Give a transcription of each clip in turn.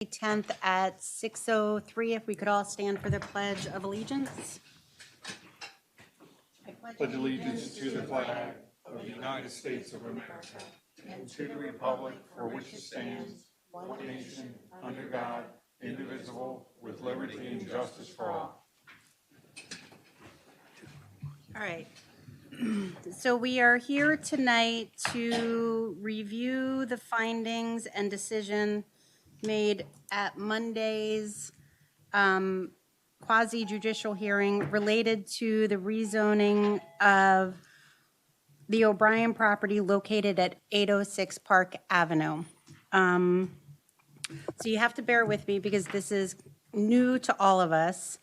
10th at 6:03. If we could all stand for the Pledge of Allegiance. Pledge allegiance to the flag of the United States of America and to the republic for which it stands, one nation, under God, indivisible, with liberty and justice for all. All right. So we are here tonight to review the findings and decision made at Monday's quasi-judicial hearing related to the rezoning of the O'Brien property located at 806 Park Avenue. So you have to bear with me because this is new to all of us.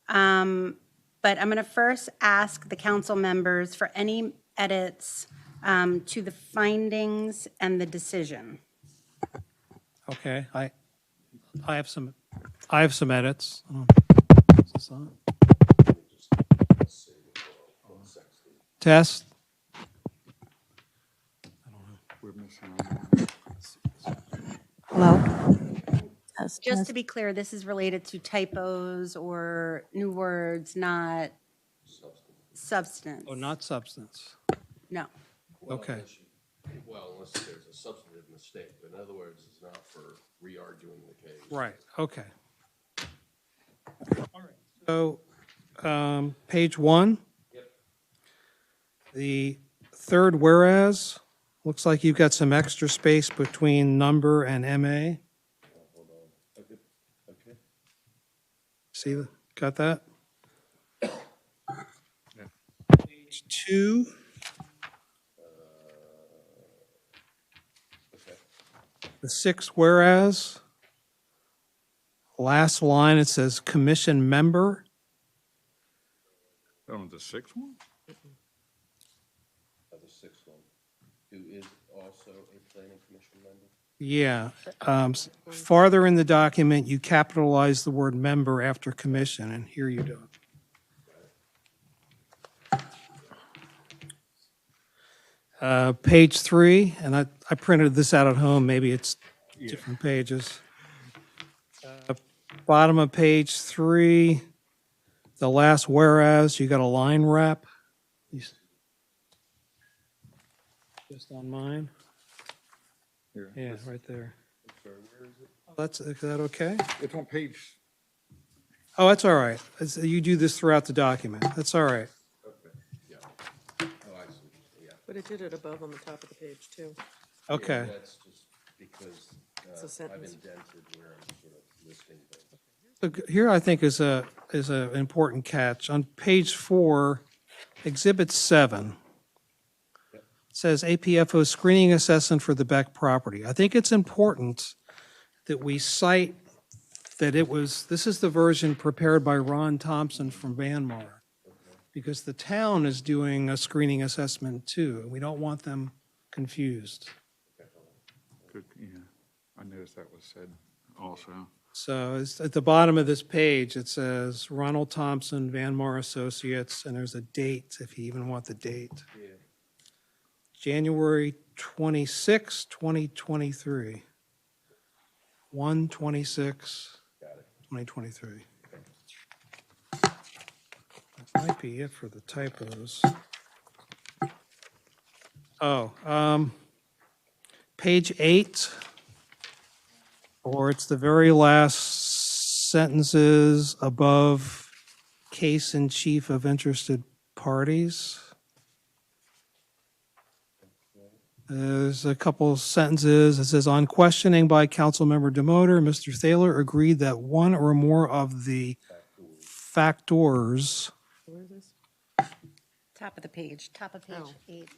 But I'm going to first ask the council members for any edits to the findings and the decision. Okay, I have some edits. Is this on? Test. We're missing Hello? Just to be clear, this is related to typos or new words, not substance. Oh, not substance. No. Okay. Well, unless there's a substantive mistake, but in other words, it's not for re-arguing the case. Right, okay. All right. So, page 1. Yep. The third whereas, looks like you've got some extra space between number and MA. Hold on. Okay. See, got that? Page 2. Okay. The sixth whereas, last line, it says commission member. on the sixth one? The sixth one, who is also a planning commission member? Yeah. Farther in the document, you capitalize the word member after commission, and here you don't. Page 3, and I printed this out at home, maybe it's different pages. Bottom of page 3, the last whereas, you got a line wrap. Just on mine? Here. Yeah, right there. I'm sorry, where is it? Is that okay? It's on page, Oh, that's all right. You do this throughout the document. That's all right. Okay, yeah. Oh, I see, yeah. But it did it above on the top of the page, too. Okay. Yeah, that's just because It's a I've sentence. indented where I'm sort of listing things. Look, here I think is a important catch. On page 4, Exhibit 7, it says APFO screening assessment for the Beck property. I think it's important that we cite that this is the version prepared by Ron Thompson from Vanmar, because the town is doing a screening assessment too. We don't want them confused. good, yeah, I noticed that was said also. So it's at the bottom of this page, it says Ronald Thompson, Vanmar Associates, and there's a date, if you even want the date. Yeah. January 26, 2023. 1/26, Got it. 2023. That might be it for the typos. Oh, page 8, or it's the very last sentences above case in chief of interested parties. There's a couple sentences. It says, on questioning by Councilmember Demoter, Mr. Thaler agreed that one or more of the factors. Where is this? Top of the page, top of page Oh. 8.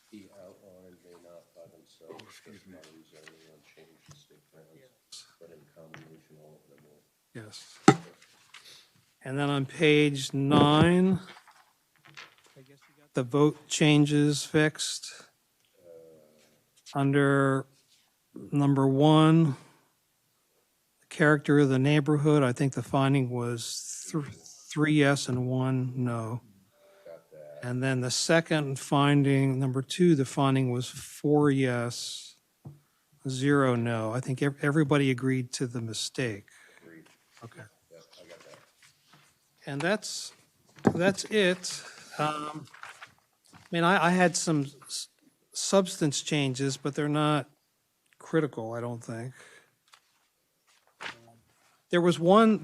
He outlined may not by themselves specify rezoning on change to state plans, but in combination all of them will. Yes. And then on page 9, I guess you got the vote changes fixed. Under number 1, the character of the neighborhood, I think the finding was 3 yes and 1 no. And then the second finding, number 2, the finding was 4 yes, 0 no. I think everybody agreed to the mistake. Agreed. Okay. Yep, I got that. And that's it. I mean, I had some substance changes, but they're not critical, I don't think. There was one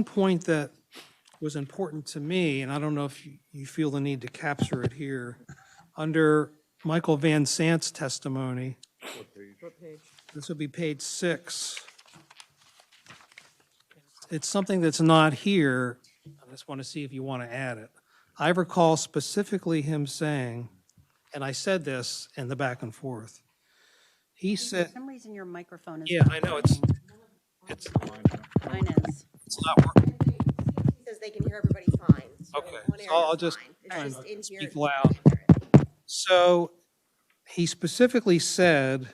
point that was important to me, and I don't know if you feel the need to capture it here. Under Michael Van Sant's testimony, What page? this would be page 6. It's something that's not here. I just want to see if you want to add it. I recall specifically him saying, and I said this in the back and forth. He For said, some reason, your microphone is. yeah, not I know, working. Mine is. it's not working. Says they can hear everybody fine. So Okay, one so area I'll is just fine. try and It's just in here. speak you loud. can't hear it. So he specifically said,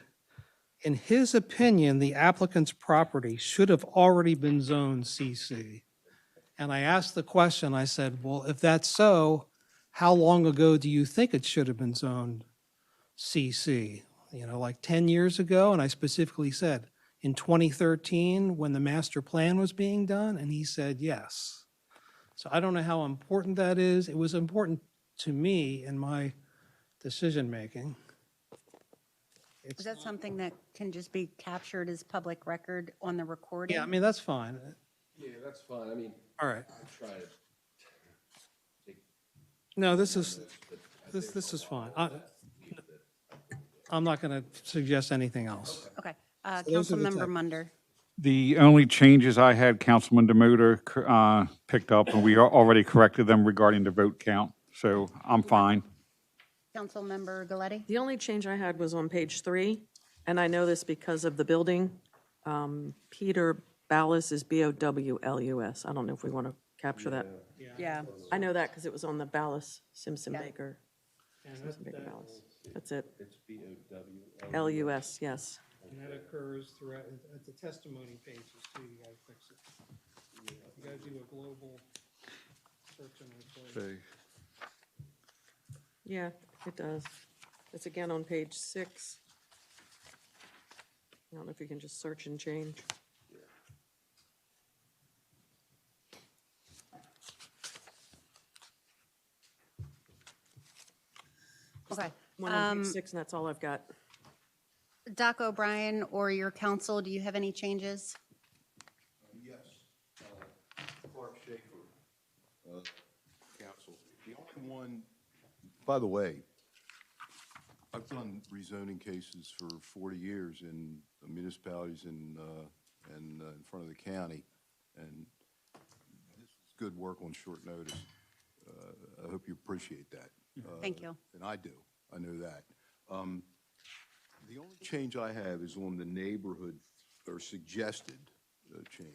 in his opinion, the applicant's property should have already been zoned CC. And I asked the question, I said, well, if that's so, how long ago do you think it should have been zoned CC? You know, like 10 years ago? And I specifically said, in 2013, when the master plan was being done? And he said, yes. So I don't know how important that is. It was important to me in my decision-making. Is that something that can just be captured as public record on the recording? Yeah, I mean, that's fine. Yeah, that's fine. I mean, All right. I try to take No, this is notes, but I think this a is lot fine. of that leave that. I'm not going to suggest anything else. Okay. So those are the Councilmember type- Munder. The only changes I had, Councilman Demuda picked up, and we already corrected them regarding the vote count, so I'm fine. Councilmember Galetti. The only change I had was on page 3, and I know this because of the building. Peter Ballus is Bowlus. I don't know if we want to capture that. Yeah. I know that because it was on the Ballus Simpson Yeah. Baker. Simpson Baker Ballus. That's it. It's BOW. LUS, yes. And that occurs throughout, at the testimony pages too, you gotta fix it. You gotta do a global search and replace. Yeah, it does. It's again on page 6. I don't know if you can just search and change. Okay. One on page 6, and that's all I've got. Doc O'Brien or your council, do you have any changes? Yes, Clark Schaefer, council. The only one, by the way, I've done rezoning cases for 40 years in municipalities and in front of the county, and this is good work on short notice. I hope you appreciate that. Thank you. And I do, I know that. The only change I have is on the neighborhood, or suggested change,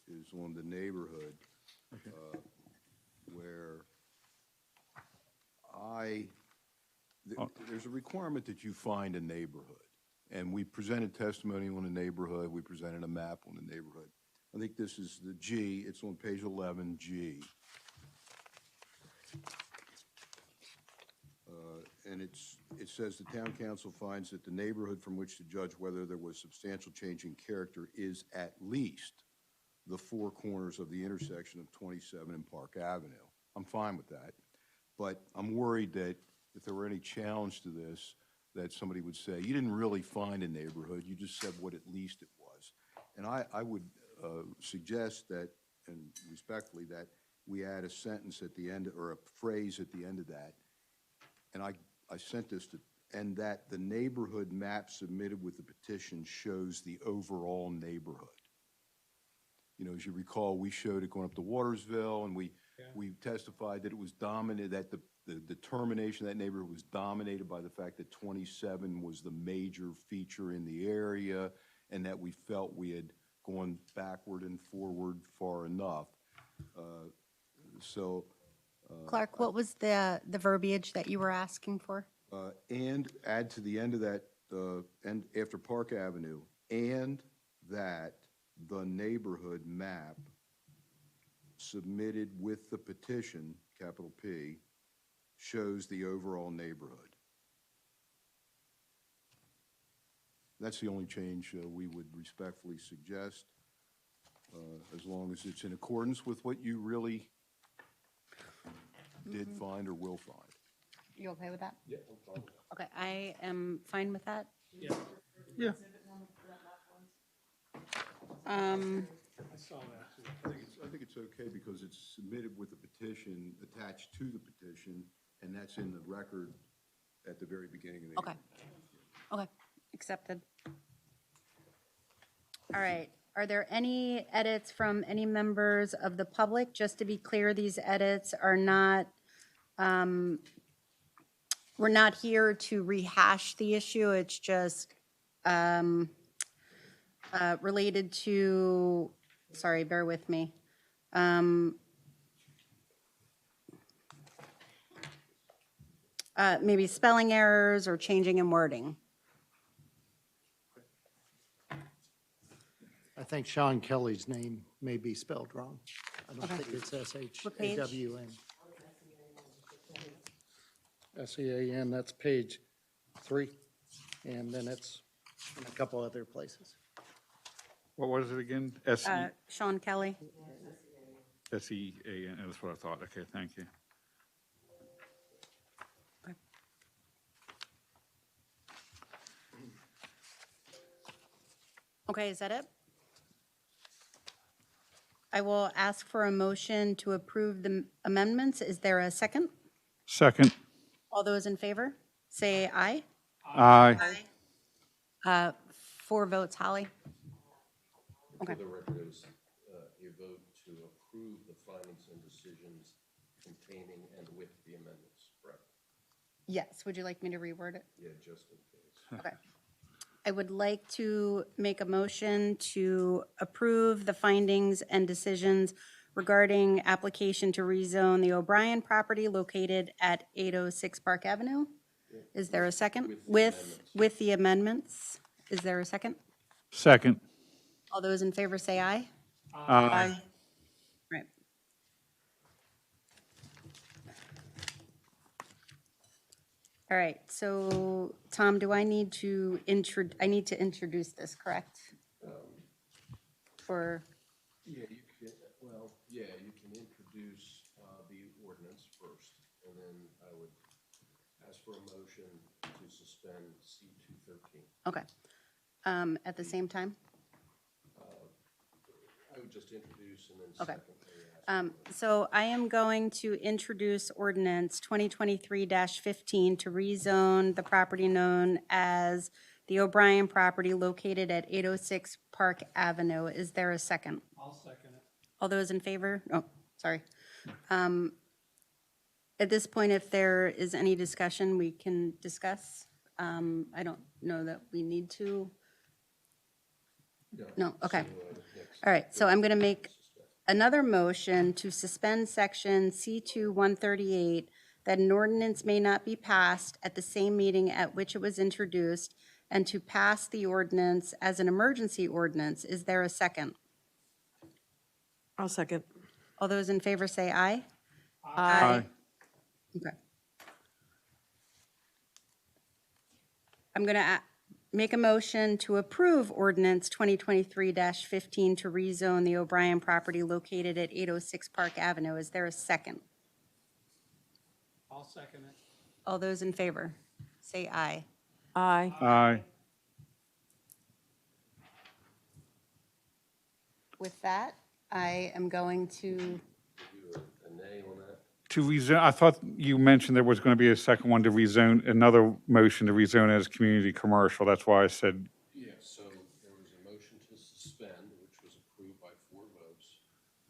is on the neighborhood, where there's a requirement that you find a neighborhood. And we presented testimony on the neighborhood, we presented a map on the neighborhood. I think this is the G, it's on page 11, G. And it says the town council finds that the neighborhood from which to judge whether there was substantial change in character is at least the four corners of the intersection of 27 and Park Avenue. I'm fine with that, but I'm worried that if there were any challenge to this, that somebody would say, you didn't really find a neighborhood, you just said what at least it was. And I would suggest that, and respectfully, that we add a sentence at the end, or a phrase at the end of that, and I sent this to, and that the neighborhood map submitted with the petition shows the overall neighborhood. You know, as you recall, we showed it going up to Watersville, and we testified that it was dominated, that the determination of that neighborhood was dominated by the fact that 27 was the major feature in the area, and that we felt we had gone backward and forward far enough. Clark, what was the verbiage that you were asking for? And add to the end of that, and after Park Avenue, and that the neighborhood map submitted with the petition, capital P, shows the overall neighborhood. That's the only change we would respectfully suggest, as long as it's in accordance with what you really did find or will find. You okay with that? Yeah, I'm fine. Okay, I am fine with that. Yeah. Yeah. I saw that too. I think it's okay because it's submitted with the petition attached to the petition, and that's in the record at the very beginning of the Okay. Okay, accepted. All right, are there any edits from any members of the public? Just to be clear, these edits are not, we're not here to rehash the issue. It's just related to, sorry, bear with me. Maybe spelling errors or changing in wording. I think Sean Kelly's name may be spelled wrong. I don't think it's What page? S-H-A-W-N. S-E-A-N, that's page 3, and then it's in a couple other places. What was it again? Sean Kelly. S-E-A-N, that's what I thought. Okay, thank you. Okay, is that it? I will ask for a motion to approve the amendments. Is there a second? Second. All those in favor, say aye. Aye. 4 votes, Holly. Okay. For the record, is a vote to approve the findings and decisions containing and with the amendments, correct? Yes, would you like me to reword it? Yeah, just in case. Okay. I would like to make a motion to approve the findings and decisions regarding application to rezone the O'Brien property located at 806 Park Avenue. Is there a second? With the amendments. Is there a second? Second. All those in favor say aye. Aye. Right. All right, so Tom, do I need to introduce this, correct? For, Yeah, you can, well, yeah, you can introduce the ordinance first, and then I would ask for a motion to suspend C-213. okay. At the same time? I would just introduce and then Okay. secondly ask. So I am going to introduce ordinance 2023-15 to rezone the property known as the O'Brien property located at 806 Park Avenue. Is there a second? I'll second it. All those in favor? Oh, sorry. At this point, if there is any discussion, we can discuss. I don't know that we need to. No, okay. All right, so I'm going to make another motion to suspend section C2 138, that an ordinance may not be passed at the same meeting at which it was introduced, and to pass the ordinance as an emergency ordinance. Is there a second? I'll second. All those in favor say aye. Aye. Okay. I'm going to make a motion to approve ordinance 2023-15 to rezone the O'Brien property located at 806 Park Avenue. Is there a second? I'll second it. All those in favor, say aye. Aye. Aye. With that, I am going to, Do a nay on that? To rezone, I thought you mentioned there was going to be a second one to rezone, another motion to rezone as community commercial. That's why I said, Yeah, so there was a motion to suspend, which was approved by 4 votes.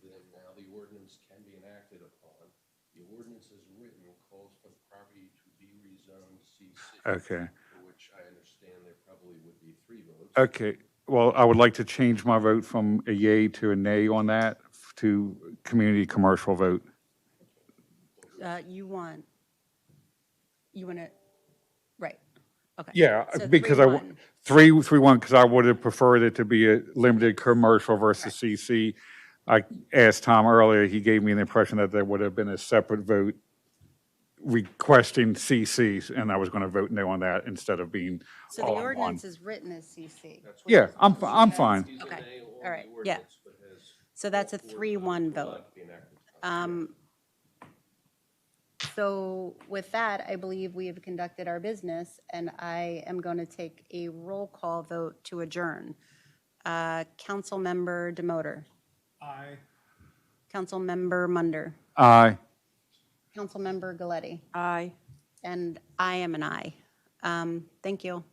Then now the ordinance can be enacted upon. The ordinance as written calls for the property to be rezoned CC. okay. For which I understand there probably would be 3 votes. Okay, well, I would like to change my vote from a yay to a nay on that to community commercial vote. you want to, right, okay. Yeah, So because 3-1. 3-1, because I would have preferred it to be a limited commercial versus CC. I asked Tom earlier, he gave me the impression that there would have been a separate vote requesting CCs, and I was going to vote no on that instead of being So the all in one. ordinance is written as CC. Yeah, I'm fine. Okay, all right, yeah. So that's a 3-1 vote. So with that, I believe we have conducted our business, and I am going to take a roll call vote to adjourn. Councilmember Demoter. Aye. Councilmember Munder. Aye. Councilmember Galetti. Aye. And I am an aye. Thank you.